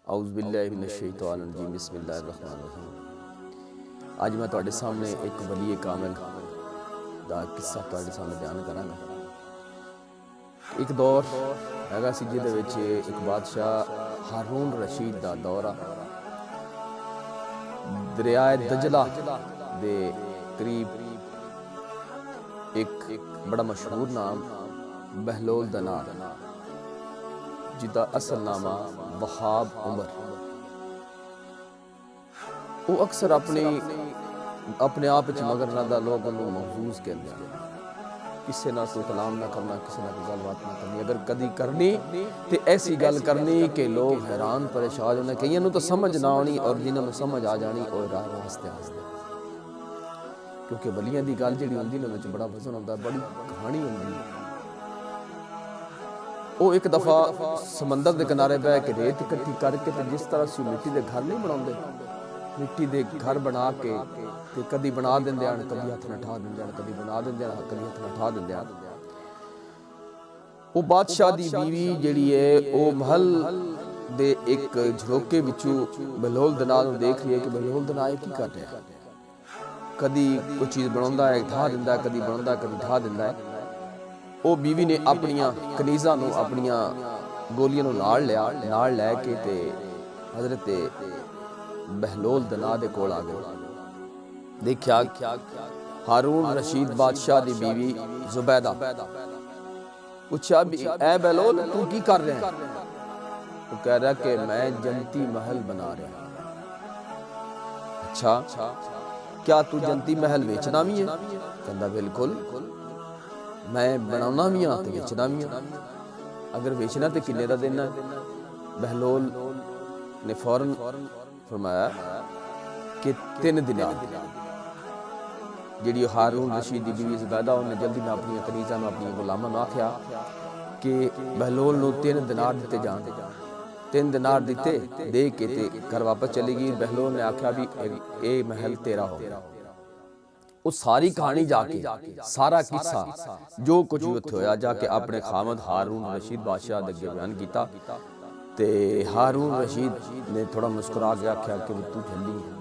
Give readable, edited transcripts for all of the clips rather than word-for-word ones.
اعوذ باللہ من الشیطان الرجیم بسم اللہ الرحمن الرحیم۔ آج میں تواڈے سامنے ایک ولی کامل دا قصہ تواڈے سامنے بیان کراں گا۔ ایک دور ਹੈਗਾ ਸੀ ਜਿਹਦੇ ਵਿੱਚ ਇੱਕ ਬਾਦਸ਼ਾਹ ਹਾਰੂਨ ਰਸ਼ੀਦ ਦਾ ਦੌਰ ਆ। ਦਰਿਆਏ ਦਜਲਾ ਦੇ ਕਰੀਬ ਇੱਕ ਬੜਾ ਮਸ਼ਹੂਰ ਨਾਮ ਬਹਿਲੋਲ ਦਾ ਨਾਮ, ਜਿਹਦਾ ਅਸਲ ਨਾਮ ਆ ਵਹਾਬ ਉਮਰ। ਉਹ ਅਕਸਰ ਆਪਣੇ ਆਪ ਵਿੱਚ ਮਗਰ ਰਹਿੰਦਾ, ਲੋਕਾਂ ਨੂੰ ਮਹਿਫੂਜ਼ ਕਹਿੰਦੇ ਆ। ਕਿਸੇ ਨਾਲ ਕੋਈ ਕਲਾਮ ਨਾ ਕਰਨਾ, ਕਿਸੇ ਨਾਲ ਕੋਈ ਗੱਲਬਾਤ ਨਾ ਕਰਨੀ, ਅਗਰ ਕਦੀ ਕਰਨੀ ਤੇ ਐਸੀ ਗੱਲ ਕਰਨੀ ਕਿ ਲੋਕ ਹੈਰਾਨ ਪਰੇਸ਼ਾਨ ਹੋਣੇ। ਕਈਆਂ ਨੂੰ ਤਾਂ ਸਮਝ ਨਾ ਆਉਣੀ ਔਰ ਜਿਨ੍ਹਾਂ ਨੂੰ ਸਮਝ ਆ ਜਾਣੀ ਉਹ ਰਾਹ ਵਾਸਤੇ ਹੱਸਦੇ, ਕਿਉਂਕਿ ਵਲੀਆਂ ਦੀ ਗੱਲ ਜਿਹੜੀ ਹੁੰਦੀ ਨਾ ਵਿੱਚ ਬੜਾ ਵਜ਼ਨ ਹੁੰਦਾ, ਬੜੀ ਕਹਾਣੀ ਹੁੰਦੀ। ਉਹ ਇੱਕ ਦਫਾ ਸਮੁੰਦਰ ਦੇ ਕਿਨਾਰੇ ਬਹਿ ਕੇ ਰੇਤ ਇਕੱਠੀ ਕਰਕੇ ਤੇ ਜਿਸ ਤਰ੍ਹਾਂ ਅਸੀਂ ਮਿੱਟੀ ਦੇ ਘਰ ਨਹੀਂ ਬਣਾਉਂਦੇ, ਮਿੱਟੀ ਦੇ ਘਰ ਬਣਾ ਕੇ ਤੇ ਕਦੀ ਬਣਾ ਦਿੰਦੇ ਹਨ, ਕਦੀ ਹੱਥ ਨਾਲ ਠਾ ਦਿੰਦੇ ਹਨ, ਕਦੀ ਬਣਾ ਦਿੰਦੇ ਹਨ, ਕਦੀ ਹੱਥ ਨਾਲ ਠਾ ਦਿੰਦੇ ਹਨ। ਉਹ ਬਾਦਸ਼ਾਹ ਦੀ ਬੀਵੀ ਜਿਹੜੀ ਹੈ ਉਹ ਮਹਲ ਦੇ ਇੱਕ ਝਰੋਕੇ ਵਿੱਚੋਂ ਬਹਿਲੋਲ ਦਨਾ ਨੂੰ ਦੇਖ ਰਹੀ ਹੈ ਕਿ ਬਹਿਲੋਲ ਦਨਾ ਇਹ ਕੀ ਕਰ ਰਿਹਾ। ਕਦੀ ਕੋਈ ਚੀਜ਼ ਬਣਾਉਂਦਾ ਹੈ, ਠਾ ਦਿੰਦਾ, ਕਦੀ ਬਣਾਉਂਦਾ, ਕਦੀ ਠਾ ਦਿੰਦਾ ਹੈ। ਉਹ ਬੀਵੀ ਨੇ ਆਪਣੀਆਂ ਕਨੀਜ਼ਾਂ ਨੂੰ, ਆਪਣੀਆਂ ਗੋਲੀਆਂ ਨੂੰ ਨਾਲ ਲਿਆ, ਨਾਲ ਲੈ ਕੇ ਤੇ ਹਜ਼ਰਤ ਬਹਿਲੋਲ ਦਨਾ ਦੇ ਕੋਲ ਆ ਗਏ। ਦੇਖਿਆ ਹਾਰੂਨ ਰਸ਼ੀਦ ਬਾਦਸ਼ਾਹ ਦੀ ਬੀਵੀ ਜ਼ੁਬੈਦਾ। ਪੁੱਛਿਆ ਵੀ ਐ ਬਹਿਲੋਲ ਤੂੰ ਕੀ ਕਰ ਰਿਹਾ ਹੈ? وہ کہہ رہا کہ میں جنتی محل بنا رہا ہوں۔ اچھا کیا تو جنتی محل بیچنا بھی ہے؟ کہندا بالکل، میں بنانا بھی ہاں تے بیچنا بھی ہاں۔ اگر بیچنا تے کنے دا دینا ہے؟ بہلول نے فوراً فرمایا کہ 3 دینار۔ جڑی ہارون رشید دی بیوی زبیدہ انہیں جلدی میں اپنی کنیزہ میں اپنی غلامہ میں آکھیا کہ بہلول نو 3 دینار دیتے جان۔ 3 دینار دیتے دے کے تے گھر واپس چلی گئی۔ بہلول نے آکھیا بھی اے محل تیرا ہو۔ وہ ساری کہانی جا کے، سارا قصہ جو کچھ ہویا جا کے اپنے خامد ہارون رشید بادشاہ دے بیان کیتا تے ہارون رشید نے تھوڑا مسکرا کے آکھیا کہ تو جھلی ہے،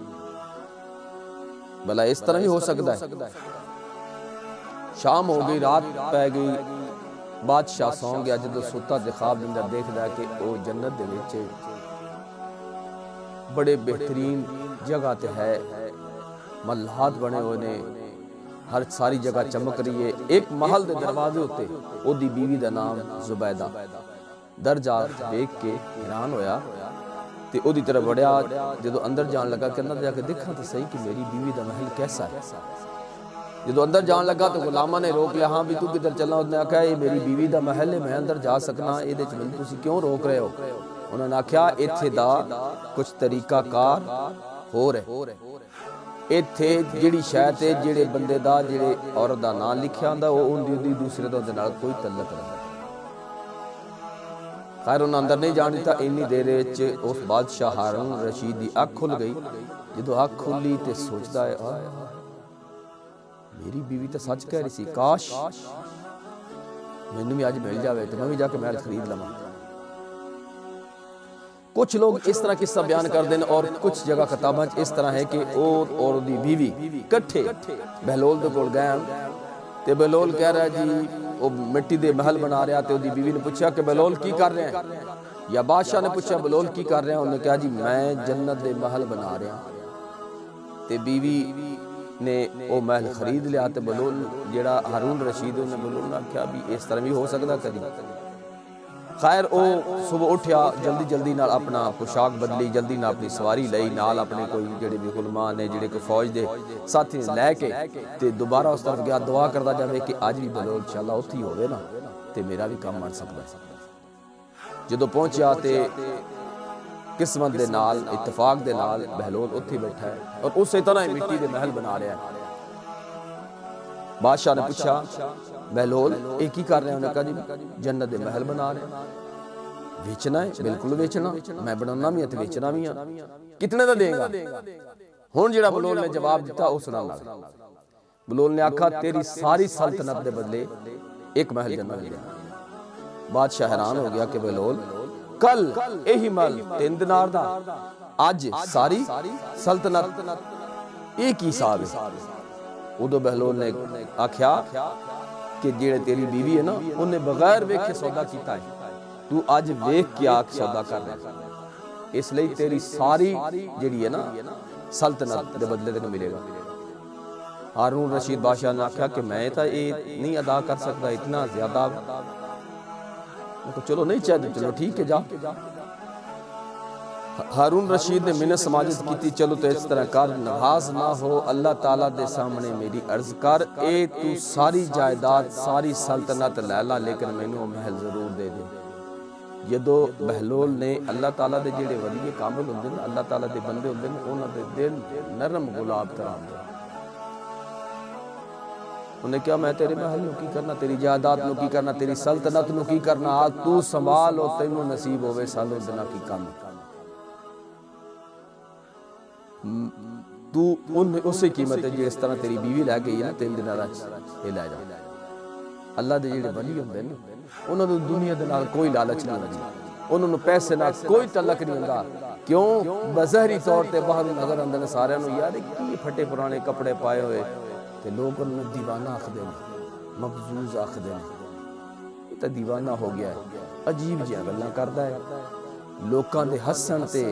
بھلا اس طرح ہی ہو سکتا ہے۔ شام ہو گئی، رات پہ گئی، بادشاہ سو گیا۔ جدو ستا تے خواب دے اندر دیکھدا ہے کہ وہ جنت دے وچ بڑے بہترین جگہ تے ہے، محلات بنے ہوئے نے، ہر ساری جگہ چمک رہی ہے۔ ایک محل دے دروازے ہوتے او دی بیوی دا نام زبیدہ۔ در جا دیکھ کے حیران ہویا تے او دی طرف بڑھیا۔ جدو اندر جان لگا کہ اندر جا کے دیکھاں تو صحیح کہ میری بیوی دا محل کیسا ہے۔ جدو اندر جان لگا تو غلامہ نے روک لیا، ہاں بھی تو کدھر چلنا؟ اس نے آکھا یہ میری بیوی دا محل ہے، میں اندر جا سکنا، اے دے چ تسی کیوں روک رہے ہو؟ انہوں نے آکھیا ایتھے دا کچھ طریقہ کار ہو رہے، ایتھے جڑی شے تے جڑے بندے دا جڑے عورت دا نام لکھیا ہوندا وہ اون دوسرے دے نال کوئی تعلق نہیں۔ خیر انہوں اندر نہیں جان دیتا۔ اینی دیر وچ اس بادشاہ ہارون رشید دی اکھ کھل گئی۔ جدو اکھ کھلی تے سوچدا ہے میری بیوی تو سچ کہہ رہی سی، کاش مینوں بھی اج مل جاوے تے میں بھی جا کے محل خرید لواں۔ کچھ لوگ اس طرح قصہ بیان کر دیں اور کچھ جگہ کتاباں اس طرح ہے کہ اور دی بیوی کٹھے بہلول دے کول گئے تے بہلول کہہ رہا ہے جی وہ مٹی دے محل بنا رہا تے دی بیوی نے پوچھا کہ بہلول کی کر رہے ہیں؟ یا بادشاہ نے پوچھا بہلول کی کر رہے ہیں؟ انہوں نے کہا جی میں جنت دے محل بنا رہا تے بیوی نے وہ محل خرید لیا تے بہلول جڑا ہارون رشید نے بہلول نے کہا بھی اس طرح بھی ہو سکتا کدی۔ خیر او صبح اٹھیا، جلدی جلدی نال اپنا پوشاک بدلی، جلدی نال اپنی سواری لئی، نال اپنے کوئی جڑے بھی غلامان نے جڑے کوئی فوج دے ساتھی لے کے تے دوبارہ اس طرف گیا، دعا کردا جاوے کہ اج بھی بہلول انشاءاللہ اوتھے ہی ہوے نا تے میرا بھی کام بن سکدا ہے۔ جدو پہنچیا تے قسمت دے نال، اتفاق دے نال بہلول اوتھے بیٹھا ہے اور اسی طرح ہی مٹی دے محل بنا رہا ہے۔ بادشاہ نے پوچھا بہلول ایک ہی کر رہے ہیں؟ انہوں نے کہا جی جنت دے محل بنا رہے ہیں۔ بیچنا ہے؟ بالکل بیچنا، میں بنانا بھی ہے تو بیچنا بھی ہے۔ کتنے دا دیں گا؟ ہون جڑا بہلول نے جواب دیتا اس نال بہلول نے آکھا تیری ساری سلطنت دے بدلے ایک محل جنت دے۔ بادشاہ حیران ہو گیا کہ بہلول کل یہی مل 3 دینار دا، اج ساری سلطنت، ایک ہی حساب ہے۔ ادو بہلول نے آکھیا کہ جیڑے تیری بیوی ہے نا انہیں بغیر ویکھے سودا کیتا ہے، تو اج ویکھ کے آکھ سودا کر رہا ہے، اس لئی تیری ساری جیڑی ہے نا سلطنت دے بدلے تینوں ملے گا۔ ہارون رشید بادشاہ نے آکھیا کہ میں تو یہ نہیں ادا کر سکتا، اتنا زیادہ، چلو نہیں چاہتے، چلو ٹھیک ہے جا۔ ہارون رشید نے منت سماجت کی تھی، چلو تو اس طرح کر، ناراض نہ ہو، اللہ تعالیٰ دے سامنے میری عرض کر، اے تو ساری جائیداد ساری سلطنت لے لا، لیکن مینوں محل ضرور دے دے۔ جدو بہلول نے اللہ تعالیٰ دے جڑے ولی کامل ہوندے نے، اللہ تعالیٰ دے بندے ہوندے نے، انہاں دے دل نرم گلاب طرح ہوندے، انہیں کیا میں تیرے محل نو کی کرنا، تیری جائیداد نو کی کرنا، تیری سلطنت نو کی کرنا، تو سنبھال ہو، تینوں نصیب ہوئے سالوں دنا کی کام، تو اسی قیمت ہے جس طرح تیری بیوی لے گئی ہے 3 دینار یہ لے جا۔ اللہ دے جڑے ولی ہوندے نے انہاں نوں دنیا دے نال کوئی لالچ نہیں ہوندی، انہاں نوں پیسے نال کوئی تعلق نہیں ہوندا، کیوں؟ بظاہری طور تے باہر نظر آندے نے سارے نوں، یار کی پھٹے پرانے کپڑے پائے ہوئے، تے لوگ انہوں نے دیوانہ آکھدے نے، مبزوز آکھدے نے، یہ تے دیوانہ ہو گیا ہے، عجیب جیاں گلاں کردا ہے، لوکاں دے ہسن تے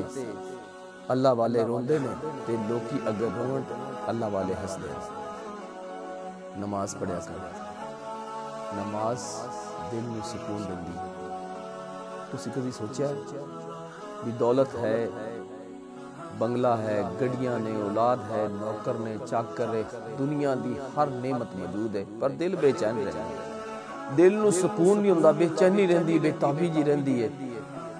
اللہ والے روندے نے، تے لوکی اگر رون اللہ والے ہسدے ہیں۔ نماز پڑھیا کر، نماز دل میں سکون دیندی۔ تسی کبھی سوچیا ہے بھی دولت ہے، بنگلہ ہے، گڑیاں نے، اولاد ہے، نوکر نے، چاکر ہے، دنیا دی ہر نعمت موجود ہے، پر دل بے چین رہتا، دل نو سکون نہیں ہوندا، بے چینی رہندی، بے تابی جی رہندی ہے،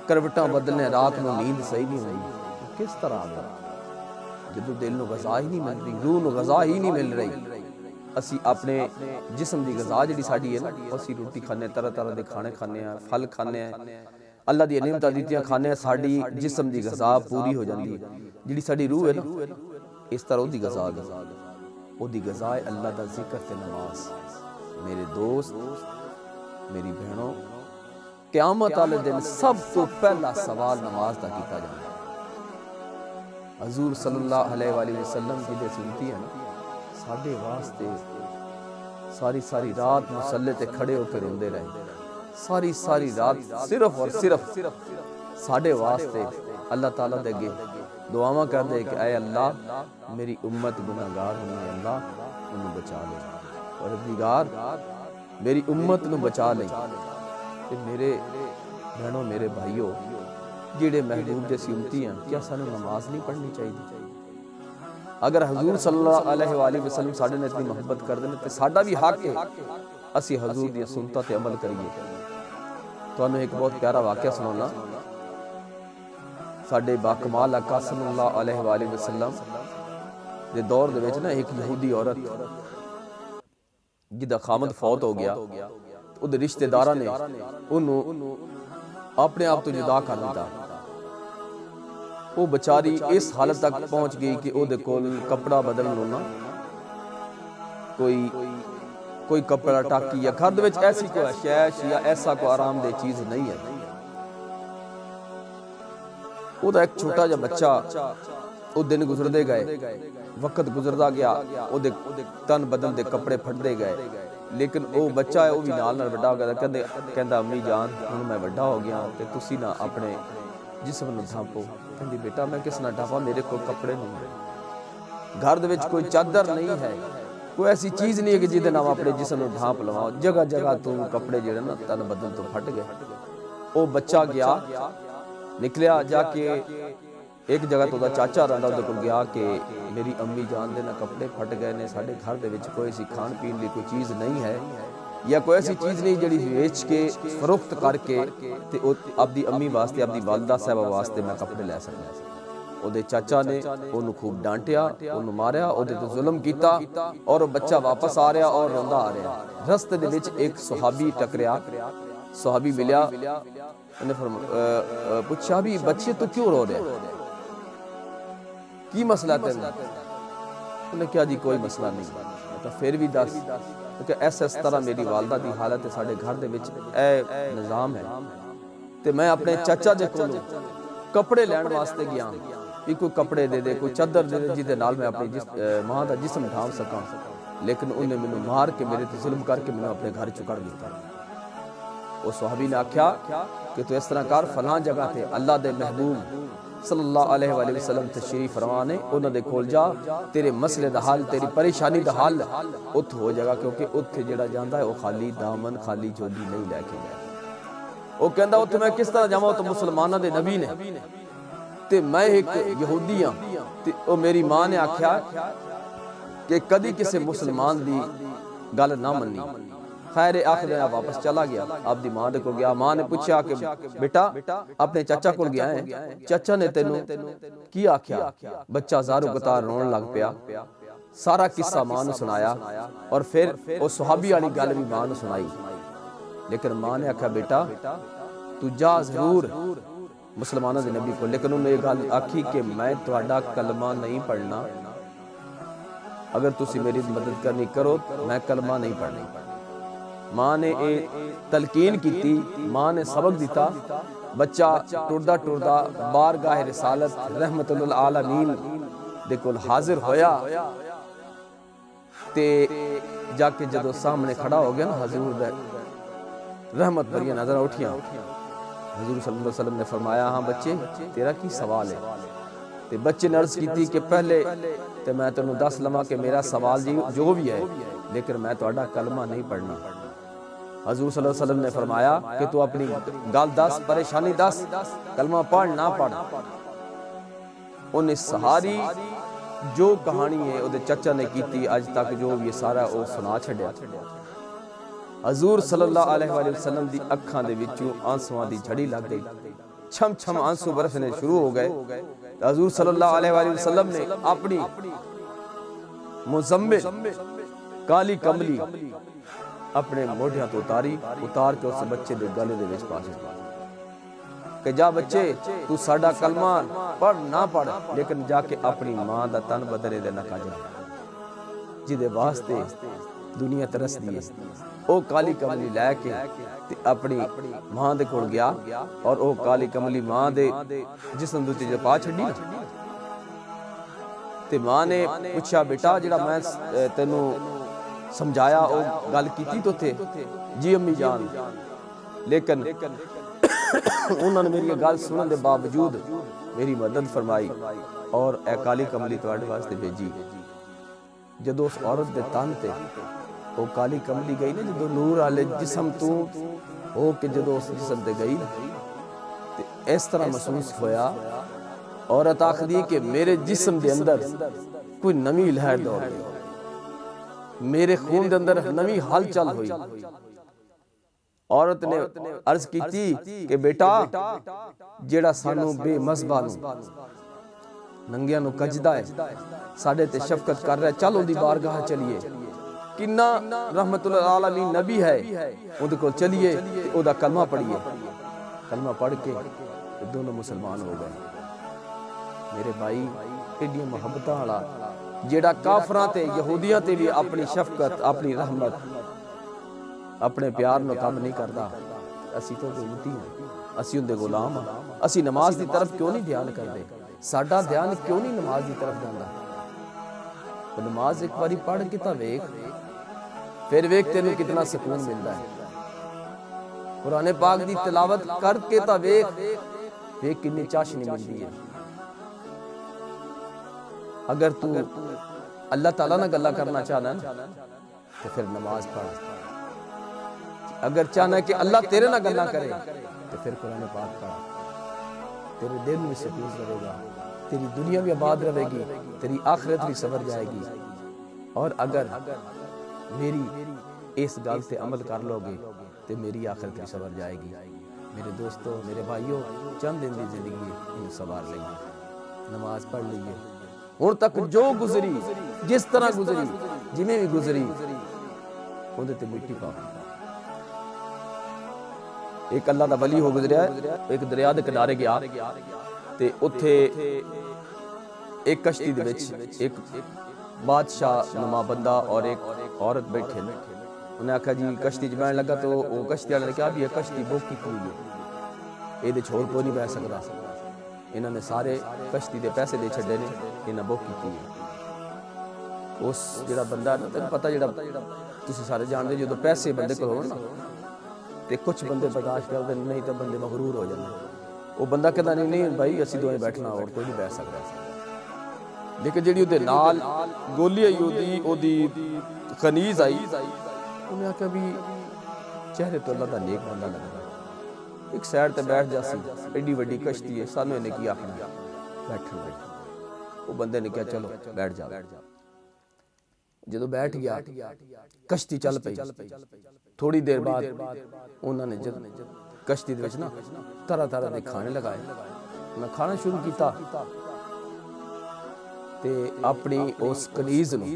کروٹاں بدلنے، رات نو نیند صحیح نہیں ہوندی۔ کس طرح آتا جدو دل نو غذا ہی نہیں مل رہی، روح نو غذا ہی نہیں مل رہی، اسی اپنے جسم دی غذا جڑی ساڈی ہے نا، اسی روٹی کھانے، طرح طرح دے کھانے کھانے ہیں، پھل کھانے ہیں، اللہ دی نعمتاں دتیاں کھانے ہیں، ساڈی جسم دی غذا پوری ہو جاندی ہے، جڑی ساڈی روح ہے نا اس طرح او دی غذا او دی غذا ہے اللہ دا ذکر تے نماز۔ میرے دوست، میری بہنوں، قیامت والے دن سب تو پہلا سوال نماز دا کیتا جانا ہے۔ حضور صلی اللہ علیہ وآلہ وسلم جدے سنتی ہیں نا، ساڈے واسطے ساری رات مصلے تے کھڑے ہو کے روندے رہے، ساری رات صرف اور صرف ساڈے واسطے اللہ تعالیٰ دے اگے دعاواں کر دے کہ اے اللہ میری امت گناہگار ہوئی، اللہ انہوں بچا لے، پروردگار میری امت نو بچا لے۔ تے میرے بہنوں، میرے بھائیوں، جڑے محبوب جیسی امتی ہیں، کیا سانوں نماز نہیں پڑھنی چاہیے؟ اگر حضور صلی اللہ علیہ وآلہ وسلم ساڈے نے اتنی محبت کر دیں تے ساڈا بھی حق ہے اسی حضور دی سنتاں تے عمل کریے۔ تانوں ایک بہت پیارا واقعہ سنانا، ساڈے باکمال آقا صلی اللہ علیہ وآلہ وسلم دے دور دے وچ نا ایک یہودی عورت جدا خامد فوت ہو گیا، او دے رشتہ داراں نے انہوں اپنے آپ تو جدا کر دیتا، وہ بچاری اس حالت تک پہنچ گئی کہ او دے کول کپڑا بدل لونا، کوئی کپڑا ٹاکی یا گھر دے وچ ایسی کوئی شیش یا ایسا کوئی آرام دہ چیز نہیں ہے۔ او دا ایک چھوٹا جا بچہ، او دن گزردے گئے، وقت گزردا گیا، او دے تن بدن دے کپڑے پھٹدے گئے، لیکن او بچہ ہے، او بھی نال وڈا ہو گیا، کہندا امی جان ہن میں وڈا ہو گیا تے تسی نہ اپنے جسم نو ڈھانپو۔ کہندی بیٹا میں کس نہ ڈھانپا، میرے کو کپڑے نہیں، گھر دے وچ کوئی چادر نہیں ہے، کوئی ایسی چیز نہیں ہے کہ جہدے نال اپنے جسم نو ڈھانپ لواں، جگہ جگہ تو کپڑے جڑے نا تن بدن تو پھٹ گئے۔ او بچہ گیا، نکلیا جا کے ایک جگہ تو دا چاچا رہندا اودے کول گیا کہ میری امی جان دے نا کپڑے پھٹ گئے نے، ساڈے گھر دے وچ کوئی سی کھان پین دی کوئی چیز نہیں ہے، یا کوئی ایسی چیز نہیں جڑی ویچ کے فروخت کر کے تے اپنی امی واسطے، اپنی والدہ صاحبہ واسطے میں کپڑے لے سکتا۔ او دے چاچا نے انہوں خوب ڈانٹیا، انہوں ماریا، او دے تو ظلم کیتا، اور بچہ واپس آ رہا اور روندا آ رہا۔ رستے دے وچ ایک صحابی ٹکریا، صحابی ملیا، انہیں پوچھا بھی بچے تو کیوں رو رہے، کی مسئلہ تیرے؟ انہیں کیا جی کوئی مسئلہ نہیں، تو پھر بھی دس کہ اس طرح میری والدہ دی حالت ہے، ساڈے گھر دے وچ اے نظام ہے ਤੇ ਮੈਂ ਆਪਣੇ ਚਾਚਾ ਦੇ ਕੋਲੋਂ ਕੱਪੜੇ ਲੈਣ ਵਾਸਤੇ ਗਿਆ ਵੀ ਕੋਈ ਕੱਪੜੇ ਦੇ ਦੇ, ਕੋਈ ਚਾਦਰ ਦੇ ਦੇ ਜਿਹਦੇ ਨਾਲ ਮੈਂ ਆਪਣੀ ਮਾਂ ਦਾ ਜਿਸਮ ਢਾਂਪ ਸਕਾਂ। ਲੇਕਿਨ ਉਹਨੇ ਮੈਨੂੰ ਮਾਰ ਕੇ ਮੇਰੇ ਤੇ ਜ਼ੁਲਮ ਕਰਕੇ ਮੈਨੂੰ ਆਪਣੇ ਘਰ ਚੋਂ ਕੱਢ ਦਿੱਤਾ। ਉਹ ਸੁਹਾਬੀ ਨੇ ਆਖਿਆ کہ تو اس طرح کر فلاں جگہ تے اللہ دے محبوب صلی اللہ علیہ وآلہ وسلم تشریف فرما نے انہوں دے کول جا، تیرے مسئلے دا حل، تیری پریشانی دا حل ات ہو جائے گا، کیونکہ اتھے جڑا جاندا ہے وہ خالی دامن خالی جولی نہیں لے کے گیا۔ وہ کہندا اتھے میں کس طرح جاواں، تو مسلماناں دے نبی نے تے میں ایک یہودی ہاں، تے او میری ماں نے آکھیا کہ کدی کسے مسلمان دی گل نہ منی۔ خیر آخر دن واپس چلا گیا، آپ دی ماں دے کو گیا، ماں نے پوچھا کہ بیٹا اپنے چچا کو گیا ہے، چچا نے تینوں کی آکھیا؟ بچہ زارو قطار رون لگ پیا، سارا قصہ ماں نے سنایا، اور پھر وہ صحابی والی گل بھی ماں نے سنائی۔ لیکن ماں نے آکھا بیٹا تو جا ضرور مسلمانوں دے نبی کو، لیکن انہوں نے یہ گل آکھی کہ میں تہاڈا کلمہ نہیں پڑھنا، اگر تسی میری مدد کرنی کرو میں کلمہ نہیں پڑھنا۔ ماں نے تلقین کی تھی، ماں نے سبق دیتا، بچہ ٹردا ٹردا بارگاہ رسالت رحمت للعالمین دے کول حاضر ہویا، تے جا کے جدو سامنے کھڑا ہو گیا نا حضور دے رحمت بھری نظر اٹھیاں، حضور صلی اللہ علیہ وسلم نے فرمایا ہاں بچے تیرا کی سوال ہے؟ تے بچے نے عرض کی تھی کہ پہلے تے میں تینوں دس لما کہ میرا سوال جو بھی ہے، لیکن میں تہاڈا کلمہ نہیں پڑھنا۔ حضور صلی اللہ علیہ وسلم نے فرمایا کہ تو اپنی گل دس، پریشانی دس، کلمہ پڑھ نہ پڑھ۔ انہیں سہاری جو کہانی ہے وہ چچا نے کیتی اج تک جو بھی سارا وہ سنا چھڑیا۔ حضور صلی اللہ علیہ وآلہ وسلم دی اکھاں دے وچوں آنسواں دی جھڑی لگ گئی، چھم چھم آنسو برسنے شروع ہو گئے۔ حضور صلی اللہ علیہ وآلہ وسلم نے اپنی مزمل کالی کملی اپنے موڑھیاں تو اتار کے اس بچے دے گلے دے وچ پا چھڑیا کہ جا بچے تو ساڈا کلمہ پڑھ نہ پڑھ، لیکن جا کے اپنی ماں دا تن بدلے دے نہ کاجا جدے واسطے دنیا ترس دی ہے۔ او کالی کملی لے کے اپنی ماں دے کول گیا، اور او کالی کملی ماں دے جسم دے تے پا چھڈی نا، تے ماں نے پوچھا بیٹا جڑا میں تینوں سمجھایا او گل کیتی تو تھے؟ جی امی جان، لیکن انہوں نے میری گل سنن دے باوجود میری مدد فرمائی اور اے کالی کملی تواڈے واسطے بھیجی۔ جدو اس عورت دے تن تے او کالی کملی گئی نا، جدو نور والے جسم تو ہو کے جدو اس جسم تے گئی تے اس طرح محسوس ہویا، عورت آخدی کہ میرے جسم دے اندر کوئی نمی لہر دوڑ گئی، میرے خون دے اندر نمی ہلچل ہوئی۔ عورت نے عرض کی تھی کہ بیٹا جیڑا سانو بے مذہبہ نو ننگیاں نو کجدا ہے، ساڑھے تے شفقت کر رہا ہے، چلو دی بارگاہ چلیے، کنہ رحمت العالمین نبی ہے ان کو چلیے او دا کلمہ پڑھیے۔ کلمہ پڑھ کے دونوں مسلمان ہو گئے۔ میرے بھائی ایڈی محبتہ والا جیڑا کافراں تے یہودیاں تے بھی اپنی شفقت، اپنی رحمت، اپنے پیار نو کم نہیں کردا، اسی تو غلطی ہیں، اسی ان دے غلام ہیں۔ اسی نماز دی طرف کیوں نہیں دھیان کردے؟ ساڈا دھیان کیوں نہیں نماز دی طرف جاندا؟ تو نماز ایک باری پڑھ کے تا ویکھ، پھر ویکھ تینوں کتنا سکون ملدا ہے۔ قرآن پاک دی تلاوت کر کے تا ویکھ، ویکھ کتنی چاشنی ملدی ہے۔ اگر تو اللہ تعالیٰ نہ گلہ کرنا چاہنا تو پھر نماز پڑھ، اگر چاہنا کہ اللہ تیرے نہ گلہ کرے تو پھر قرآن پاک پڑھ، تیرے دل میں سکون رہے گا، تیری دنیا بھی آباد رہے گی، تیری آخرت بھی سنور جائے گی۔ اور اگر میری اس گل تے عمل کر لو گے تو میری آخرت بھی سنور جائے گی۔ میرے دوستو، میرے بھائیو، چند دن دی زندگی انہیں سنوار لئیے، نماز پڑھ لئیے، اور تک جو گزری، جس طرح گزری، جنہیں بھی گزری، اندھے تے مٹی پاؤ۔ ایک اللہ دا ولی ہو گزریا ہے، ایک دریا دے کنارے گیا تے اتھے ایک کشتی دے وچ ایک بادشاہ نما بندہ اور ایک عورت بیٹھے، انہیں آکھا جی کشتی جمائن لگا، تو وہ کشتی والے نے کہا بھی یہ کشتی بوکی ہوئی ہے، یہ چھوڑ کوئی نہیں بہ سکتا. انہوں نے سارے کشتی دے پیسے دے چھڑے نے, انہیں بک کی ہے. اس جڑا بندہ نا تینوں پتہ جڑا تسی سارے جان دے, جدوں پیسے بندے کو ہون نا تے کچھ بندے برداشت کر دیں, نہیں تو بندے مغرور ہو جاندے. وہ بندہ کہتا نہیں بھائی اسی دوئیں بیٹھنا اور کوئی نہیں بیٹھ سکتا. لیکن جڑی وہ نال گولی آئی وہ خنیز آئی, انہیں آکھا بھی چہرے تو اللہ دا نیک بندہ لگا, ایک سائڈ تے بیٹھ جاسی, ایڈی وڈی کشتی ہے, سانوں نے کیا آخنا بیٹھو. وہ بندے نے کہا چلو بیٹھ جا. جدو بیٹھ گیا کشتی چل پئی. تھوڑی دیر بعد انہوں نے کشتی دے وچ نا طرح طرح دے کھانے لگائے. انہوں نے کھانا شروع کیتا تے اپنی اس کنیز نو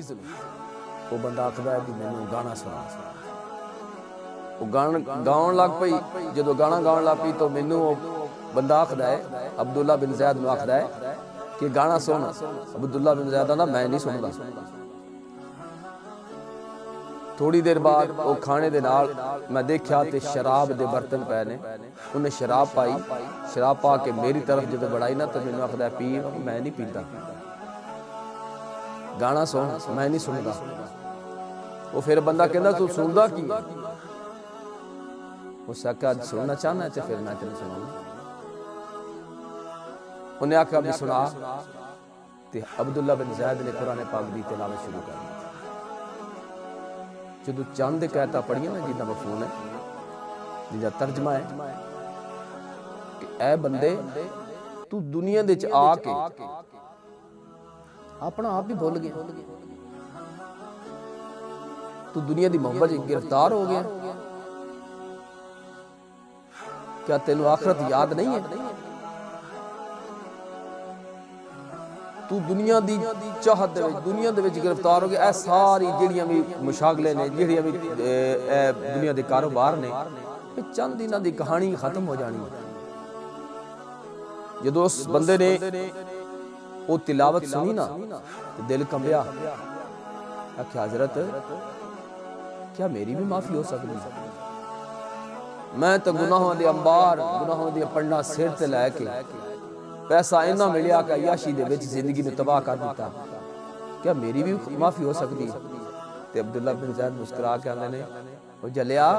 وہ بندہ آکھدا ہے کہ میں نے گانا سنا. وہ گاؤں لگ پئی. جدو گانا گاؤں لگ پئی تو مینوں وہ بندہ آکھدا ہے, عبداللہ بن زید نو آکھدا ہے کہ گانا سن. عبداللہ بن زید آندا میں نہیں سندا. تھوڑی دیر بعد وہ کھانے دے نال میں دیکھا تے شراب دے برتن پے نے. انہیں شراب پائی, شراب پا کے میری طرف جدو بڑھائی نا تو مینوں آکھدا ہے پی. میں نہیں پیندا, گانا سن, میں نہیں سندا. وہ پھر بندہ کہندا تو سندا کی؟ اس آکھا سننا چاہنا ہے تے پھر میں تینوں سناؤں. انہیں آکھا بھی سنا تے عبداللہ بن زید نے قرآن پاک دی تلاوت شروع کر دی. جدو چند کہتا پڑھیے نا جنہ مفہوم ہے, جنہ ترجمہ ہے کہ اے بندے تو دنیا دے آ کے اپنا آپ بھی بھول گیا, تو دنیا دی محبت گرفتار ہو گیا. کیا تینوں آخرت یاد نہیں ہے؟ تو دنیا دی چاہت دے وچ, دنیا دے وچ گرفتار ہو گیا. اے ساری جڑیاں بھی مشاغلے نے, جڑیاں بھی دنیا دے کاروبار نے, چند دناں دی کہانی ختم ہو جانی. جدو اس بندے نے وہ تلاوت سنی نا دل کمبیا. آکھیا حضرت کیا میری بھی معافی ہو سکتی؟ میں تو گناہوں دے انبار, گناہوں دے پڑھنا سر تے لے کے پیسہ اینا ملیا کہ عیاشی دے وچ زندگی میں تباہ کر دیتا. کیا میری بھی معافی ہو سکتی؟ تے عبداللہ بن زید مسکرا کے آندے نے وہ جلیا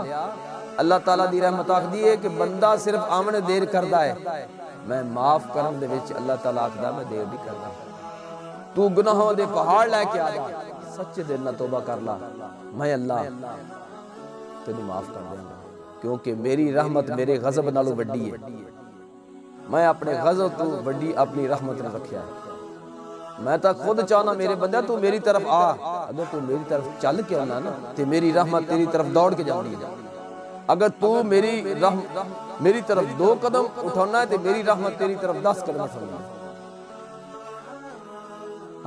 اللہ تعالیٰ دی رحمت آکھدی ہے کہ بندہ صرف آمنے دیر کردا ہے, میں معاف کرن دے وچ اللہ تعالیٰ آکھدا میں دیر نہیں کردا. تو گناہوں دے پہاڑ لے کے آ جا, سچے دل نہ توبہ کر لا, میں اللہ تینوں معاف کر دیں گا, کیونکہ میری رحمت میرے غضب نالوں وڈی ہے. میں اپنے غضب تو وڈی اپنی رحمت نہ رکھیا ہے. میں تا خود چاہنا میرے بندہ تو میری طرف آ, اگر تو میری طرف چل کے آنا نا تے میری رحمت تیری طرف دوڑ کے جاندی ہے. اگر تو میری طرف 2 قدم اٹھانا ہے تے میری رحمت تیری طرف 10 قدم اٹھانا ہے.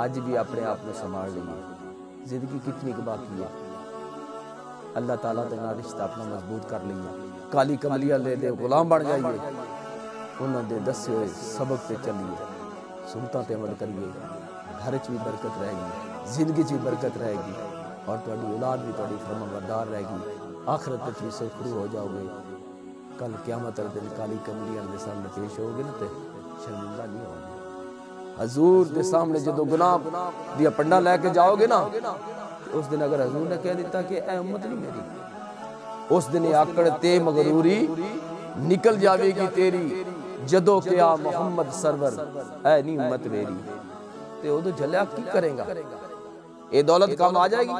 آج بھی اپنے آپ میں سنبھال لیے, زندگی کتنی باقی ہے. اللہ تعالیٰ دے نال رشتہ اپنا مضبوط کر لئیے. کالی کملیاں لے دے غلام بن جائیے, انہوں دے دسے ہوئے سبق پہ چلیے, سنتاں تے عمل کریے. گھر چ بھی برکت رہے گی, زندگی چ بھی برکت رہے گی, اور تہاڈی اولاد بھی تہاڈی فرما بردار رہے گی. آخرت وچ بھی سرخرو ہو جاؤ گے. کل قیامت والے دن کالی کملیاں دے سامنے پیش ہو گے نا تے شرمندہ نہیں ہو گے. حضور دے سامنے جدو گناہ دیا پنڈا لے کے جاؤ گے نا, اس دن اگر حضور نے کہہ دیتا کہ اے امت نہیں میری, اس دن آکڑ تے مغروری نکل جاوے گی تیری, جدو کیا محمد سرور اے نہیں امت میری. تے وہ تو جلیا کی کریں گا؟ اے دولت کام آ جائے گی؟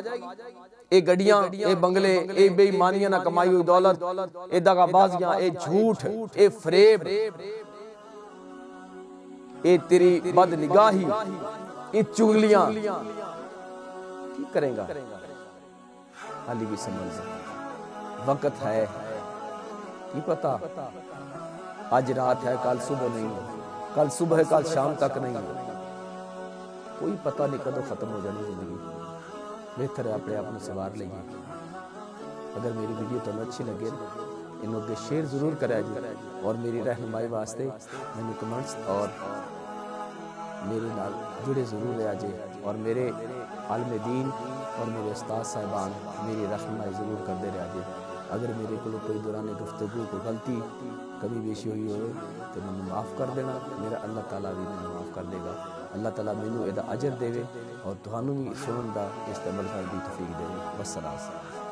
اے گڑیاں, اے بنگلے, اے بے ایمانیاں نہ کمائی ہوئی دولت, اے دغا بازیاں, اے جھوٹ, اے فریب, اے تیری بد نگاہی, اے چغلیاں کی کریں گا؟ حالی بھی سمجھ وقت ہے, کی پتا آج رات ہے کل صبح نہیں ہے, کل صبح ہے کل شام تک نہیں ہے, کوئی پتہ نہیں کدو ختم ہو جانی زندگی. بہتر ہے اپنے آپ میں سوار لئیے. اگر میری ویڈیو تمہیں اچھی لگے انہوں کے شیئر ضرور کرے جی, اور میری رہنمائی واسطے میں نے کمنٹس اور میرے نال جڑے ضرور رہا جے, اور میرے عالم دین اور میرے استاد صاحبان میری رہنمائی ضرور کر دے رہا جے. اگر میرے کو کوئی دوران گفتگو کو غلطی کمی بیشی ہوئی ہوئے تو میں معاف کر دینا، میرا اللہ تعالیٰ بھی میں معاف کر دے گا۔ اللہ تعالیٰ مینوں یہ اجر دے اور تھانوں بھی سنن دا استعمال کرنے دی توفیق دے۔ والسلام۔